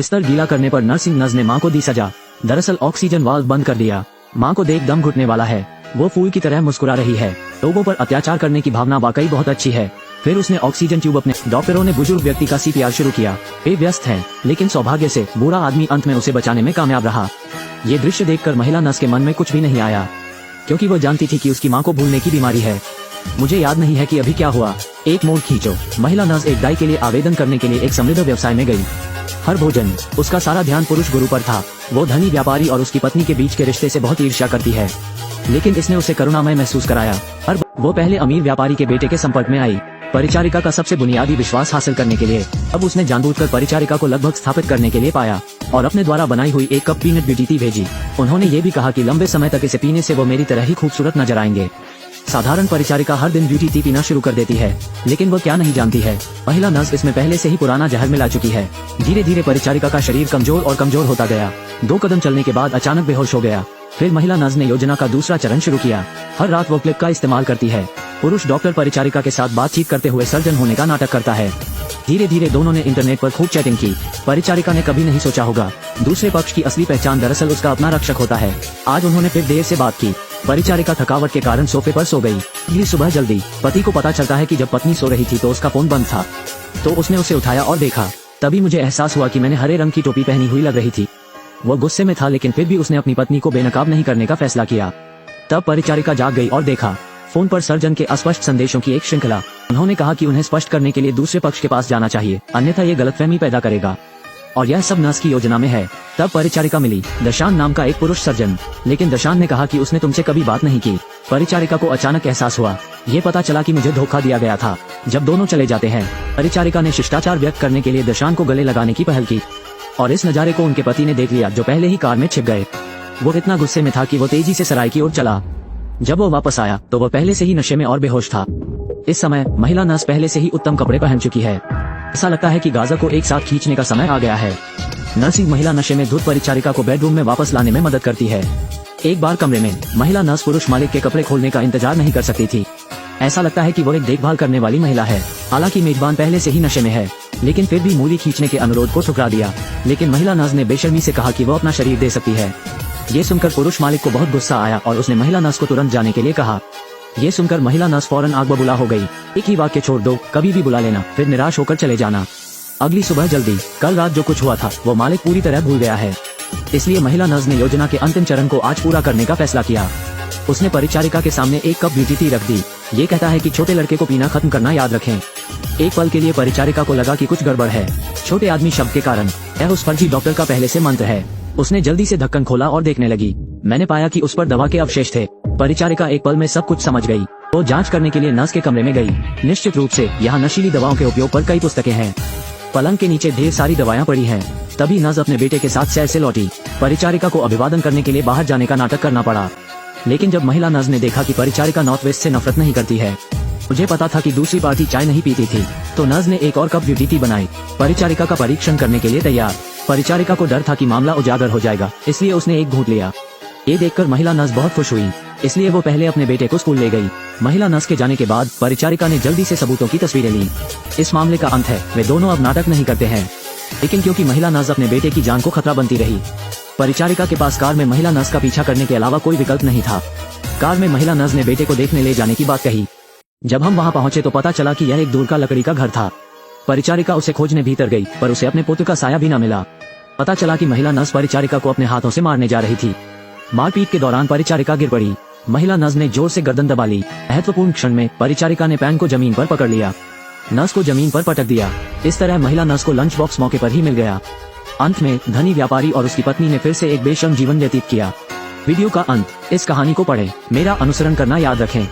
बिस्तर गीला करने पर नर्सिंग नर्स ने माँ को दी सजा। दरअसल ऑक्सीजन वाल्व बंद कर दिया। माँ को देख दम घुटने वाला है। वो फूल की तरह मुस्कुरा रही है। लोगों पर अत्याचार करने की भावना वाकई बहुत अच्छी है। फिर उसने ऑक्सीजन ट्यूब अपने डॉक्टरों ने बुजुर्ग व्यक्ति का CPR शुरू किया। वे व्यस्त हैं, लेकिन सौभाग्य से बुरा आदमी अंत में उसे बचाने में कामयाब रहा। ये दृश्य देखकर महिला नर्स के मन में कुछ भी नहीं आया, क्योंकि वो जानती थी कि उसकी माँ को भूलने की बीमारी है। मुझे याद नहीं है कि अभी क्या हुआ। एक मोड़ खींचो। महिला नर्स एक दाई के लिए आवेदन करने के लिए एक समृद्ध व्यवसाय में गई। हर भोजन, उसका सारा ध्यान पुरुष गुरु पर था। वो धनी व्यापारी और उसकी पत्नी के बीच के रिश्ते से बहुत ईर्ष्या करती है, लेकिन इसने उसे करुणामय महसूस कराया। वो पहले अमीर व्यापारी के बेटे के संपर्क में आई, परिचारिका का सबसे बुनियादी विश्वास हासिल करने के लिए। अब उसने जानबूझकर परिचारिका को लगभग स्थापित करने के लिए पाया और अपने द्वारा बनाई हुई एक कप पीनट ब्यूटी टी भेजी। उन्होंने ये भी कहा कि लंबे समय तक इसे पीने से वो मेरी तरह ही खूबसूरत नजर आएंगे। साधारण परिचारिका हर दिन ब्यूटी टी पीना शुरू कर देती है, लेकिन वो क्या नहीं जानती है, महिला नर्स इसमें पहले से ही पुराना जहर मिला चुकी है। धीरे धीरे परिचारिका का शरीर कमजोर और कमजोर होता गया। 2 कदम चलने के बाद अचानक बेहोश हो गया। फिर महिला नर्स ने योजना का दूसरा चरण शुरू किया। हर रात वो क्लिप का इस्तेमाल करती है। पुरुष डॉक्टर परिचारिका के साथ बातचीत करते हुए सर्जन होने का नाटक करता है। धीरे धीरे दोनों ने इंटरनेट पर खूब चैटिंग की। परिचारिका ने कभी नहीं सोचा होगा दूसरे पक्ष की असली पहचान दरअसल उसका अपना रक्षक होता है। आज उन्होंने फिर देर से बात की। परिचारिका थकावट के कारण सोफे पर सो गई। अगली सुबह जल्दी पति को पता चलता है कि जब पत्नी सो रही थी तो उसका फोन बंद था, तो उसने उसे उठाया और देखा। तभी मुझे एहसास हुआ कि मैंने हरे रंग की टोपी पहनी हुई लग रही थी। वो गुस्से में था, लेकिन फिर भी उसने अपनी पत्नी को बेनकाब नहीं करने का फैसला किया। तब परिचारिका जाग गई और देखा फोन पर सर्जन के अस्पष्ट संदेशों की एक श्रृंखला। उन्होंने कहा कि उन्हें स्पष्ट करने के लिए दूसरे पक्ष के पास जाना चाहिए, अन्यथा ये गलतफहमी पैदा करेगा, और यह सब नर्स की योजना में है। तब परिचारिका मिली, दशान नाम का एक पुरुष सर्जन, लेकिन दशान ने कहा कि उसने तुमसे कभी बात नहीं की। परिचारिका को अचानक एहसास हुआ, ये पता चला कि मुझे धोखा दिया गया था। जब दोनों चले जाते हैं, परिचारिका ने शिष्टाचार व्यक्त करने के लिए दशान को गले लगाने की पहल की, और इस नजारे को उनके पति ने देख लिया, जो पहले ही कार में छिप गए। वो इतना गुस्से में था कि वो तेजी से सराय की ओर चला। जब वो वापस आया तो वह पहले से ही नशे में और बेहोश था। इस समय महिला नर्स पहले से ही उत्तम कपड़े पहन चुकी है। ऐसा लगता है कि गाजर को एक साथ खींचने का समय आ गया है। नर्सिंग महिला नशे में धुत परिचारिका को बेडरूम में वापस लाने में मदद करती है। एक बार कमरे में महिला नर्स पुरुष मालिक के कपड़े खोलने का इंतजार नहीं कर सकती थी। ऐसा लगता है कि वो एक देखभाल करने वाली महिला है। हालांकि मेजबान पहले से ही नशे में है, लेकिन फिर भी मूली खींचने के अनुरोध को ठुकरा दिया। लेकिन महिला नर्स ने बेशर्मी से कहा कि वो अपना शरीर दे सकती है। ये सुनकर पुरुष मालिक को बहुत गुस्सा आया और उसने महिला नर्स को तुरंत जाने के लिए कहा। ये सुनकर महिला नर्स फौरन आग बबूला हो गई। एक ही वाक्य छोड़ दो, कभी भी बुला लेना, फिर निराश होकर चले जाना। अगली सुबह जल्दी। कल रात जो कुछ हुआ था वो मालिक पूरी तरह भूल गया है, इसलिए महिला नर्स ने योजना के अंतिम चरण को आज पूरा करने का फैसला किया। उसने परिचारिका के सामने एक कप ब्यूटी टी रख दी। ये कहता है कि छोटे लड़के को पीना खत्म करना याद रखें। एक पल के लिए परिचारिका को लगा कि कुछ गड़बड़ है, छोटे आदमी शब्द के कारण। यह उस फर्जी डॉक्टर का पहले से मंत्र है। उसने जल्दी से ढक्कन खोला और देखने लगी। मैंने पाया कि उस पर दवा के अवशेष थे। परिचारिका एक पल में सब कुछ समझ गई। वो जांच करने के लिए नर्स के कमरे में गई। निश्चित रूप से यहाँ नशीली दवाओं के उपयोग पर कई पुस्तकें हैं। पलंग के नीचे ढेर सारी दवाएं पड़ी हैं। तभी नर्स अपने बेटे के साथ सैर से लौटी। परिचारिका को अभिवादन करने के लिए बाहर जाने का नाटक करना पड़ा, लेकिन जब महिला नर्स ने देखा कि परिचारिका नॉर्थ वेस्ट से नफरत नहीं करती है, मुझे पता था कि दूसरी पार्टी चाय नहीं पीती थी, तो नर्स ने एक और कप ब्यूटी टी बनाई। परिचारिका का परीक्षण करने के लिए तैयार। परिचारिका को डर था कि मामला उजागर हो जाएगा, इसलिए उसने एक घूंट लिया। ये देखकर महिला नर्स बहुत खुश हुई, इसलिए वो पहले अपने बेटे को स्कूल ले गई। महिला नर्स के जाने के बाद परिचारिका ने जल्दी से सबूतों की तस्वीरें ली। इस मामले का अंत है, वे दोनों अब नाटक नहीं करते हैं। लेकिन क्योंकि महिला नर्स अपने बेटे की जान को खतरा बनती रही, परिचारिका के पास कार में महिला नर्स का पीछा करने के अलावा कोई विकल्प नहीं था। कार में महिला नर्स ने बेटे को देखने ले जाने की बात कही। जब हम वहाँ पहुँचे तो पता चला कि यह एक दूर का लकड़ी का घर था। परिचारिका उसे खोजने भीतर गई, पर उसे अपने पुत्र का साया भी न मिला। पता चला कि महिला नर्स परिचारिका को अपने हाथों से मारने जा रही थी। मारपीट के दौरान परिचारिका गिर पड़ी। महिला नर्स ने जोर से गर्दन दबा ली। महत्वपूर्ण क्षण में परिचारिका ने पैन को जमीन पर पकड़ लिया, नर्स को जमीन पर पटक दिया। इस तरह महिला नर्स को लंच बॉक्स मौके पर ही मिल गया। अंत में धनी व्यापारी और उसकी पत्नी ने फिर से एक बेशर्म जीवन व्यतीत किया। वीडियो का अंत। इस कहानी को पढ़ें, मेरा अनुसरण करना याद रखें।